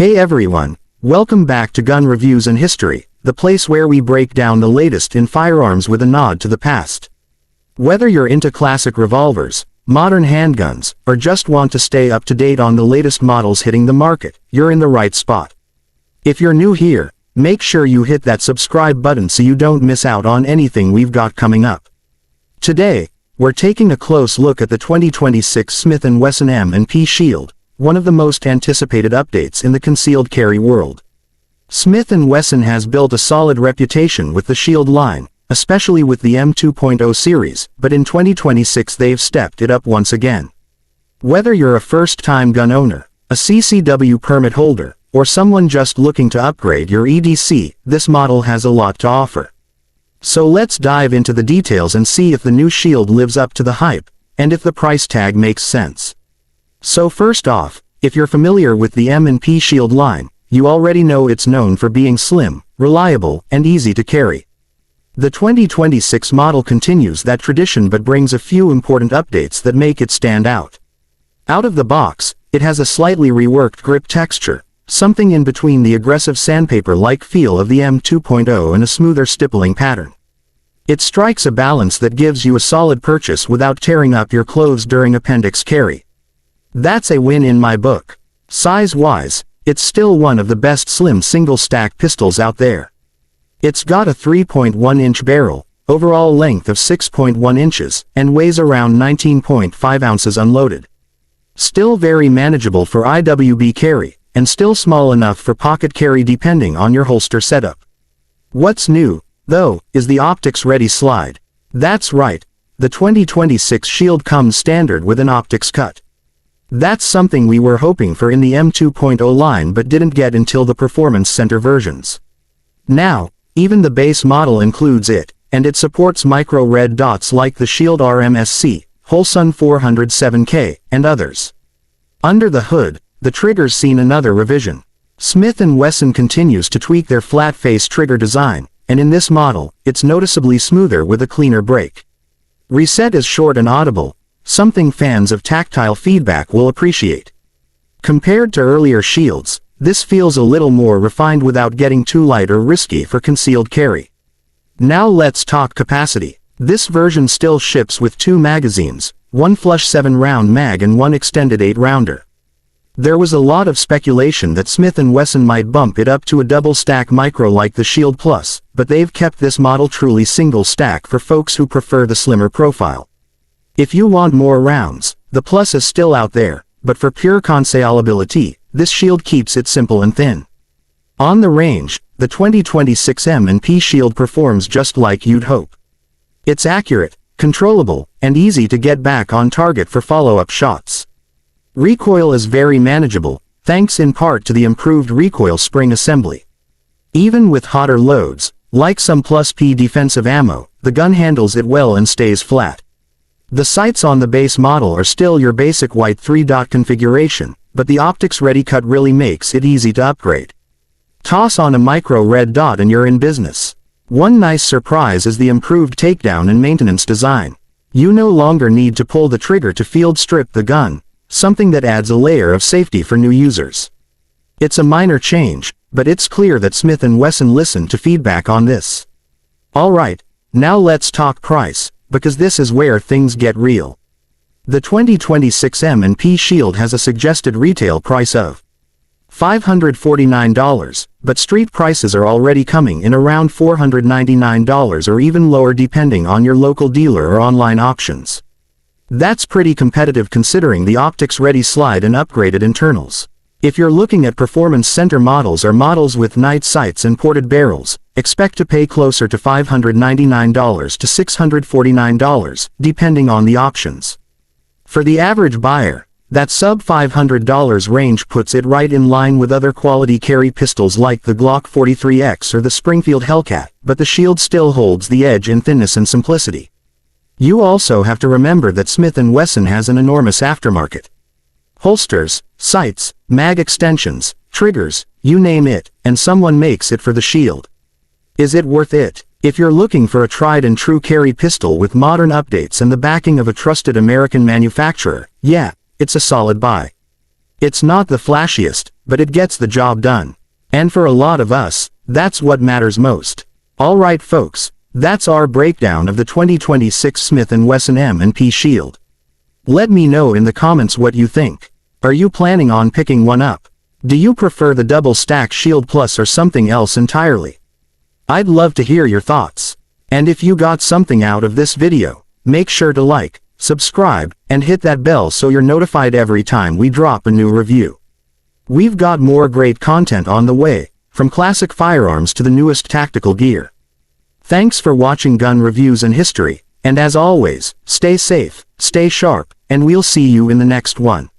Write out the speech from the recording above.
Hey everyone, welcome back to Gun Reviews and History, the place where we break down the latest in firearms with a nod to the past. Whether you're into classic revolvers, modern handguns, or just want to stay up to date on the latest models hitting the market, you're in the right spot. If you're new here, make sure you hit that subscribe button so you don't miss out on anything we've got coming up. Today, we're taking a close look at the 2026 Smith & Wesson M&P Shield, one of the most anticipated updates in the concealed carry world. Smith & Wesson has built a solid reputation with the Shield line, especially with the M2.0 series, but in 2026 they've stepped it up once again. Whether you're a first-time gun owner, a CCW permit holder, or someone just looking to upgrade your EDC, this model has a lot to offer. So let's dive into the details and see if the new Shield lives up to the hype, and if the price tag makes sense. So first off, if you're familiar with the M&P Shield line, you already know it's known for being slim, reliable, and easy to carry. The 2026 model continues that tradition but brings a few important updates that make it stand out. Out of the box, it has a slightly reworked grip texture, something in between the aggressive sandpaper-like feel of the M2.0 and a smoother stippling pattern. It strikes a balance that gives you a solid purchase without tearing up your clothes during appendix carry. That's a win in my book. Size-wise, it's still one of the best slim single-stack pistols out there. It's got a 3.1-inch barrel, overall length of 6.1 inches, and weighs around 19.5 ounces unloaded. Still very manageable for IWB carry, and still small enough for pocket carry depending on your holster setup. What's new, though, is the optics-ready slide. That's right, the 2026 Shield comes standard with an optics cut. That's something we were hoping for in the M2.0 line but didn't get until the Performance Center versions. Now, even the base model includes it, and it supports micro red dots like the Shield RMSC, Wesson 407K, and others. Under the hood, the trigger's seen another revision. Smith & Wesson continues to tweak their flat-face trigger design, and in this model, it's noticeably smoother with a cleaner break. Reset is short and audible, something fans of tactile feedback will appreciate. Compared to earlier Shields, this feels a little more refined without getting too light or risky for concealed carry. Now let's talk capacity. This version still ships with 2 magazines, one flush 7-round mag and one extended 8-rounder. There was a lot of speculation that Smith & Wesson might bump it up to a double-stack micro like the Shield Plus, but they've kept this model truly single-stack for folks who prefer the slimmer profile. If you want more rounds, the Plus is still out there, but for pure concealability, this Shield keeps it simple and thin. On the range, the 2026 M&P Shield performs just like you'd hope. It's accurate, controllable, and easy to get back on target for follow-up shots. Recoil is very manageable, thanks in part to the improved recoil spring assembly. Even with hotter loads, like some Plus P defensive ammo, the gun handles it well and stays flat. The sights on the base model are still your basic white 3-dot configuration, but the optics-ready cut really makes it easy to upgrade. Toss on a micro red dot and you're in business. One nice surprise is the improved takedown and maintenance design. You no longer need to pull the trigger to field strip the gun, something that adds a layer of safety for new users. It's a minor change, but it's clear that Smith & Wesson listened to feedback on this. Alright, now let's talk price, because this is where things get real. The 2026 M&P Shield has a suggested retail price of $549, but street prices are already coming in around $499 or even lower depending on your local dealer or online options. That's pretty competitive considering the optics-ready slide and upgraded internals. If you're looking at Performance Center models or models with night sights and ported barrels, expect to pay closer to $599 to $649, depending on the options. For the average buyer, that sub-$500 range puts it right in line with other quality carry pistols like the Glock 43X or the Springfield Hellcat, but the Shield still holds the edge in thinness and simplicity. You also have to remember that Smith & Wesson has an enormous aftermarket. Holsters, sights, mag extensions, triggers, you name it, and someone makes it for the Shield. Is it worth it? If you're looking for a tried-and-true carry pistol with modern updates and the backing of a trusted American manufacturer, yeah, it's a solid buy. It's not the flashiest, but it gets the job done. And for a lot of us, that's what matters most. Alright folks, that's our breakdown of the 2026 Smith & Wesson M&P Shield. Let me know in the comments what you think. Are you planning on picking one up? Do you prefer the double stack Shield Plus or something else entirely? I'd love to hear your thoughts. And if you got something out of this video, make sure to like, subscribe, and hit that bell so you're notified every time we drop a new review. We've got more great content on the way, from classic firearms to the newest tactical gear. Thanks for watching Gun Reviews and History, and as always, stay safe, stay sharp, and we'll see you in the next one.